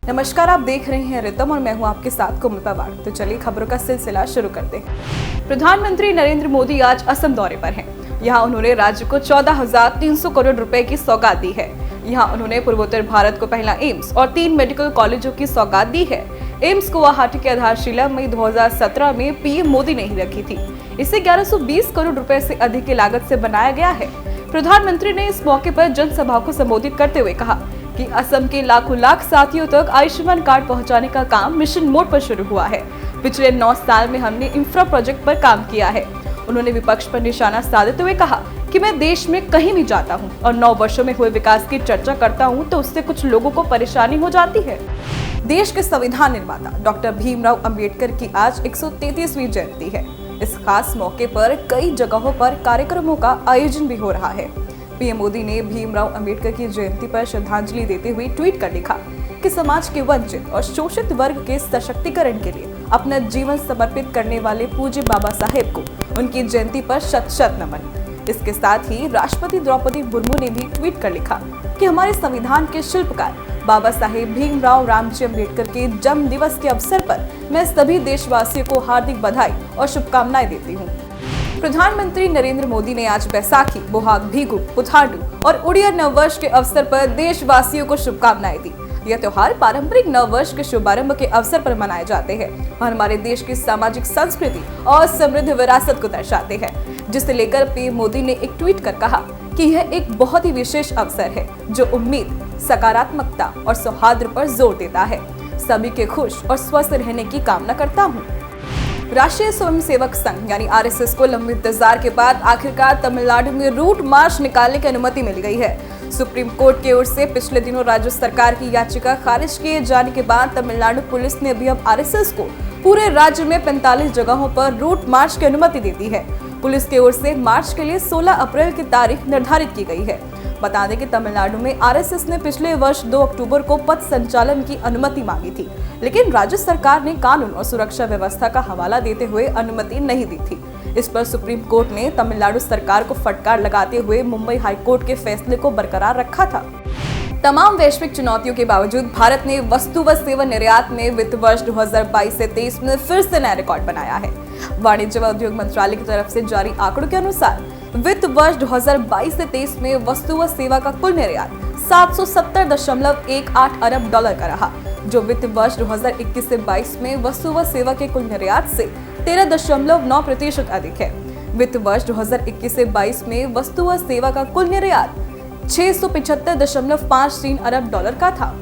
नमस्कार, आप देख रहे हैं रितम और मैं हूं आपके साथ कोमल पवार। तो चलिए खबरों का सिलसिला शुरू करते हैं। प्रधानमंत्री नरेंद्र मोदी आज असम दौरे पर हैं। यहां उन्होंने राज्य को 14,300 करोड़ रुपए की सौगात दी है। यहां उन्होंने पूर्वोत्तर भारत को पहला एम्स और 3 मेडिकल कॉलेजों की सौगात दी है। एम्स गुवाहाटी की आधारशिला मई 2017 में पीएम मोदी ने ही रखी थी। इसे 1120 करोड़ रुपए से अधिक की लागत से बनाया गया है। प्रधानमंत्री ने इस मौके पर जनसभा को संबोधित करते हुए कहा कि असम के लाख साथियों तक आयुष्मान कार्ड पहुंचाने का काम मिशन मोड पर शुरू हुआ है। पिछले 9 साल में हमने इंफ्रा प्रोजेक्ट पर काम किया है। उन्होंने विपक्ष पर निशाना साधते हुए कहा कि मैं देश में कहीं भी जाता हूं और 9 वर्षों में हुए विकास की चर्चा करता हूं तो उससे कुछ लोगों को परेशानी हो जाती है। देश के संविधान निर्माता डॉक्टर भीमराव अंबेडकर की आज 133वीं जयंती है। इस खास मौके पर कई जगहों पर कार्यक्रमों का आयोजन भी हो रहा है। पीएम मोदी ने भीमराव अंबेडकर की जयंती पर श्रद्धांजलि देते हुए ट्वीट कर लिखा कि समाज के वंचित और शोषित वर्ग के सशक्तिकरण के लिए अपना जीवन समर्पित करने वाले पूज्य बाबा साहेब को उनकी जयंती पर शत शत नमन। इसके साथ ही राष्ट्रपति द्रौपदी मुर्मू ने भी ट्वीट कर लिखा कि हमारे संविधान के शिल्पकार बाबा साहेब भीमराव रामजी अंबेडकर के जन्म दिवस के अवसर पर मैं सभी देशवासियों को हार्दिक बधाई और शुभकामनाएं देती हूँ। प्रधानमंत्री नरेंद्र मोदी ने आज बैसाखी, बोहाग बिहू, पुथांडू और उड़िया नववर्ष के अवसर पर देशवासियों को शुभकामनाएं दी। यह त्योहार पारंपरिक नववर्ष के शुभारंभ के अवसर पर मनाए जाते हैं और हमारे देश की सामाजिक संस्कृति और समृद्ध विरासत को दर्शाते हैं, जिसे लेकर पीएम मोदी ने एक ट्वीट कर कहा कि यह एक बहुत ही विशेष अवसर है जो उम्मीद, सकारात्मकता और सौहार्द पर जोर देता है। सभी के खुश और स्वस्थ रहने की कामना करता हूँ। राष्ट्रीय स्वयंसेवक संघ यानी आरएसएस को लंबे इंतजार के बाद आखिरकार तमिलनाडु में रूट मार्च निकालने की अनुमति मिल गई है। सुप्रीम कोर्ट की ओर से पिछले दिनों राज्य सरकार की याचिका खारिज किए जाने के बाद तमिलनाडु पुलिस ने भी अब आरएसएस को पूरे राज्य में 45 जगहों पर रूट मार्च की अनुमति दे दी है। पुलिस की ओर से मार्च के लिए 16 अप्रैल की तारीख निर्धारित की गई है। बता दें कि तमिलनाडु में आरएसएस ने पिछले वर्ष 2 अक्टूबर को पथ संचालन की अनुमति मांगी थी, लेकिन राज्य सरकार ने कानून और सुरक्षा व्यवस्था का हवाला देते हुए अनुमति नहीं दी थी। इस पर सुप्रीम कोर्ट ने तमिलनाडु सरकार को फटकार लगाते हुए मुंबई हाई कोर्ट के फैसले को बरकरार रखा था। तमाम वैश्विक चुनौतियों के बावजूद भारत ने वस्तु व सेवा निर्यात में वित्त वर्ष 2022 से 23 में फिर से नया रिकॉर्ड बनाया है। वाणिज्य व उद्योग मंत्रालय की तरफ से जारी आंकड़ों के अनुसार वित्त वर्ष 2022 से 23 में वस्तु व सेवा का कुल निर्यात 770.18 अरब डॉलर का रहा, जो वित्त वर्ष 2021 से 22 में वस्तु व सेवा के कुल निर्यात से 13.9% अधिक है। वित्त वर्ष 2021 से 22 में वस्तु व सेवा का कुल निर्यात 675.53 अरब डॉलर का था।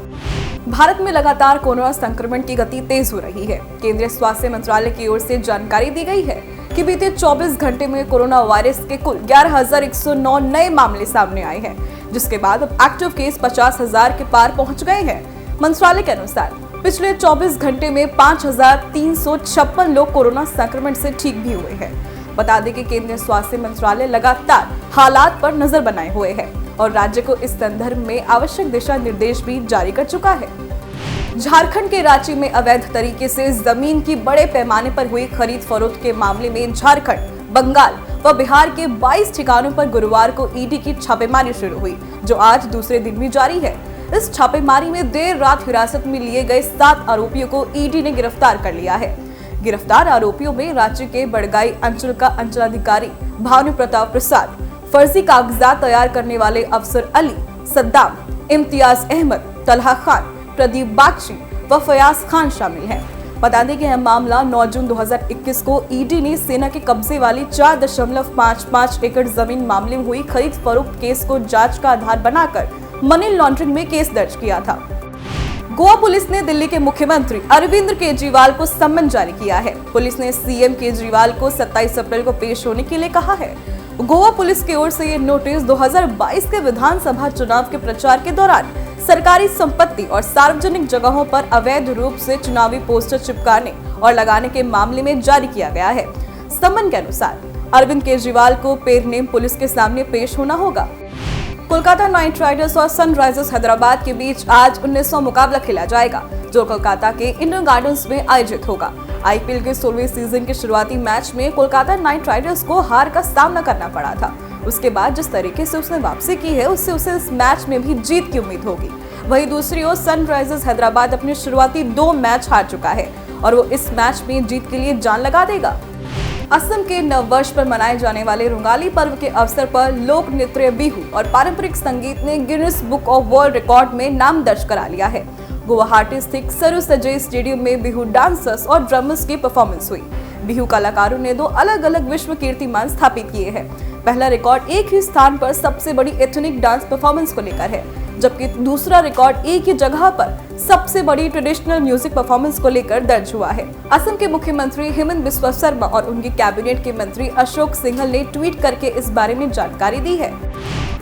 भारत में लगातार कोरोना संक्रमण की गति तेज हो रही है। केंद्रीय स्वास्थ्य मंत्रालय की ओर से जानकारी दी गई है कि बीते 24 घंटे में कोरोना वायरस के कुल 11,109 नए मामले सामने आए हैं, जिसके बाद अब एक्टिव केस 50,000 के पार पहुंच गए हैं। मंत्रालय के अनुसार पिछले 24 घंटे में 5,356 लोग कोरोना संक्रमण से ठीक भी हुए हैं। बता दें कि केंद्रीय स्वास्थ्य मंत्रालय लगातार हालात पर नजर बनाए हुए है और राज्य को इस संदर्भ में आवश्यक दिशा निर्देश भी जारी कर चुका है। झारखंड के रांची में अवैध तरीके से जमीन की बड़े पैमाने पर हुई खरीद फरोख्त के मामले में झारखंड, बंगाल व बिहार के 22 ठिकानों पर गुरुवार को ईडी की छापेमारी शुरू हुई, जो आज दूसरे दिन भी जारी है। इस छापेमारी में देर रात हिरासत में लिए गए 7 आरोपियों को ईडी ने गिरफ्तार कर लिया है। गिरफ्तार आरोपियों में रांची के बड़गाई अंचल का अंचलाधिकारी भानु प्रताप प्रसाद, फर्जी कागजात तैयार करने वाले अफसर अली, सद्दाम, इम्तियाज अहमद, तलहा खान, प्रदीप बागची व फयाज खान शामिल हैं। बता दें कि यह मामला 9 जून 2021 को ईडी ने सेना के कब्जे वाली 4.55 एकड़ जमीन मामले में हुई खरीद फरोख्त केस को जांच का आधार बनाकर मनी लॉन्ड्रिंग में केस दर्ज किया था। गोवा पुलिस ने दिल्ली के मुख्यमंत्री अरविंद केजरीवाल को सम्मन जारी किया है। पुलिस ने सीएम केजरीवाल को 27 अप्रैल को पेश होने के लिए कहा है। गोवा पुलिस की ओर से ये नोटिस 2022 के विधानसभा चुनाव के प्रचार के दौरान सरकारी संपत्ति और सार्वजनिक जगहों पर अवैध रूप से चुनावी पोस्टर चिपकाने और लगाने के मामले में जारी किया गया है। सम्मन के अनुसार अरविंद केजरीवाल को पेरनेम पुलिस के सामने पेश होना होगा। कोलकाता नाइट राइडर्स और सनराइजर्स हैदराबाद के बीच आज 19वां मुकाबला खेला जाएगा, जो कोलकाता के इंडोर गार्डन्स में आयोजित होगा। आईपीएल के 16वें सीजन के शुरुआती मैच में कोलकाता नाइट राइडर्स को हार का सामना करना पड़ा था। उसके बाद जिस तरीके से उसने वापसी की है, उससे उसे इस मैच में भी जीत की उम्मीद होगी। वहीं दूसरी ओर सनराइजर्स हैदराबाद अपने शुरुआती 2 मैच हार चुका है और वो इस मैच में जीत के लिए जान लगा देगा। असम के नववर्ष पर मनाए जाने वाले रोंगाली पर्व के अवसर पर लोक नृत्य बिहू और पारंपरिक संगीत ने Guinness book of world record में नाम दर्ज करा लिया है। गुवाहाटी स्थित सरू सजई स्टेडियम में बिहू डांसर्स और ड्रमर्स की परफॉर्मेंस हुई। बिहू कलाकारों ने 2 अलग-अलग विश्व कीर्तिमान स्थापित किए हैं। पहला रिकॉर्ड एक ही स्थान पर सबसे बड़ी एथनिक डांस परफॉर्मेंस को लेकर है, जबकि दूसरा रिकॉर्ड एक ही जगह पर सबसे बड़ी ट्रेडिशनल म्यूजिक परफॉर्मेंस को लेकर दर्ज हुआ है। असम के मुख्यमंत्री हेमंत बिस्वा शर्मा और उनकी कैबिनेट के मंत्री अशोक सिंघल ने ट्वीट करके इस बारे में जानकारी दी है।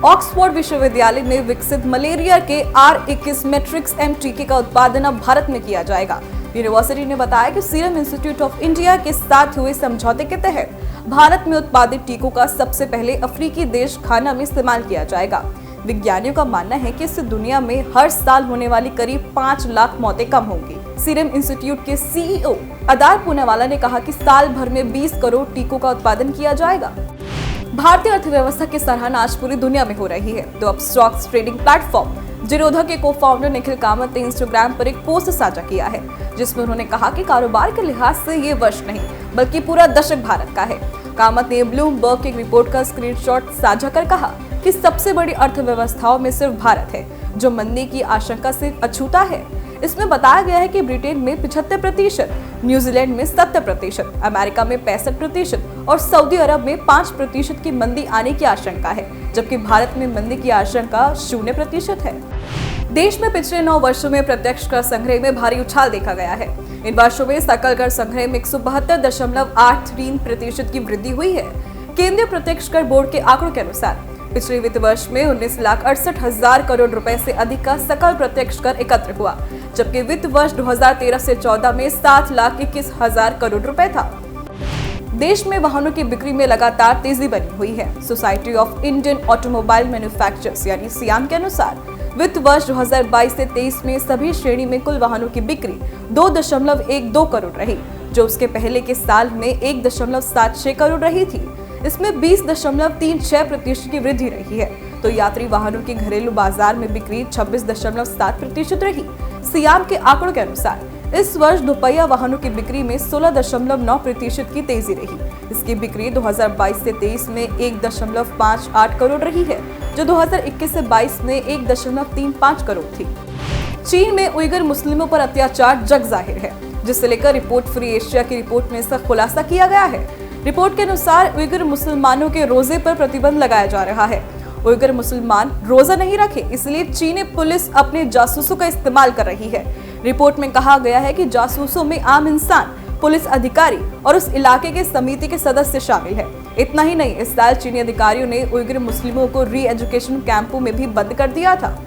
ऑक्सफोर्ड विश्वविद्यालय में विकसित मलेरिया के R21 मैट्रिक्स M टीके का उत्पादन अब भारत में किया जाएगा। यूनिवर्सिटी ने बताया कि सीरम इंस्टीट्यूट ऑफ इंडिया के साथ हुए समझौते के तहत भारत में उत्पादित टीकों का सबसे पहले अफ्रीकी देश घाना में इस्तेमाल किया जाएगा। विज्ञानियों का मानना है कि इससे दुनिया में हर साल होने वाली करीब 5 लाख मौतें कम होंगी। सीरम इंस्टीट्यूट के CEO अदार पूनावाला ने कहा कि साल भर में 20 करोड़ टीकों का उत्पादन किया जाएगा। भारतीय अर्थव्यवस्था की सराहना आज पूरी दुनिया में हो रही है। तो अब स्टॉक्स ट्रेडिंग प्लेटफॉर्म जीरोधा के को-फाउंडर निखिल कामत ने इंस्टाग्राम पर एक पोस्ट साझा किया है, जिसमें उन्होंने कहा कि कारोबार के लिहाज से ये वर्ष नहीं बल्कि पूरा दशक भारत का है। कामत ने ब्लूमबर्ग की रिपोर्ट का स्क्रीनशॉट साझा कर कहा कि सबसे बड़ी अर्थव्यवस्थाओं में सिर्फ भारत है जो मंदी की आशंका से अछूता है। इसमें बताया गया है कि ब्रिटेन में 75%, न्यूजीलैंड में 70%, अमेरिका में 65% और सऊदी अरब में 5% की मंदी आने की आशंका है, जबकि भारत में मंदी की आशंका 0% है। देश में पिछले 9 वर्षों में प्रत्यक्ष कर संग्रह में भारी उछाल देखा गया है। इन वर्षों में सकल कर संग्रह में 172.83% की वृद्धि हुई है। केंद्रीय प्रत्यक्ष कर बोर्ड के आंकड़ों के अनुसार पिछले वित्त वर्ष में 19,68,000 करोड़ रुपए से अधिक का सकल प्रत्यक्ष कर एकत्र हुआ, जबकि वित्त वर्ष 2013 से 14 में 7,21,000 करोड़ रुपए था। देश में वाहनों की बिक्री में लगातार तेजी बनी हुई है। Society of Indian automobile manufacturers यानी सियाम के अनुसार वित्त वर्ष 2022 से 23 में सभी श्रेणी में कुल वाहनों की बिक्री 2.12 करोड़ रही, जो उसके पहले के साल में 1.76 करोड़ रही थी। इसमें 20.36% की वृद्धि रही है, तो यात्री वाहनों की घरेलू बाजार में बिक्री 26.7% रही। सियाम के आंकड़ों के अनुसार इस वर्ष दोपहिया वाहनों की बिक्री में 16.9% की तेजी रही। इसकी बिक्री 2022 से 23 में 1.58 करोड़ रही है, जो 2021 से 22 में 1.35 करोड़ थी। चीन में उइगर मुस्लिमों पर अत्याचार जग जाहिर है, जिसे लेकर रिपोर्ट फ्री एशिया की रिपोर्ट में इसका खुलासा किया गया है। रिपोर्ट के अनुसार उइगर मुसलमानों के रोजे पर प्रतिबंध लगाया जा रहा है। उइगर मुसलमान रोजा नहीं रखे, इसलिए चीनी पुलिस अपने जासूसों का इस्तेमाल कर रही है। रिपोर्ट में कहा गया है कि जासूसों में आम इंसान, पुलिस अधिकारी और उस इलाके के समिति के सदस्य शामिल है। इतना ही नहीं, इस साल चीनी अधिकारियों ने उइगर मुस्लिमों को री एजुकेशन कैंपों में भी बंद कर दिया था।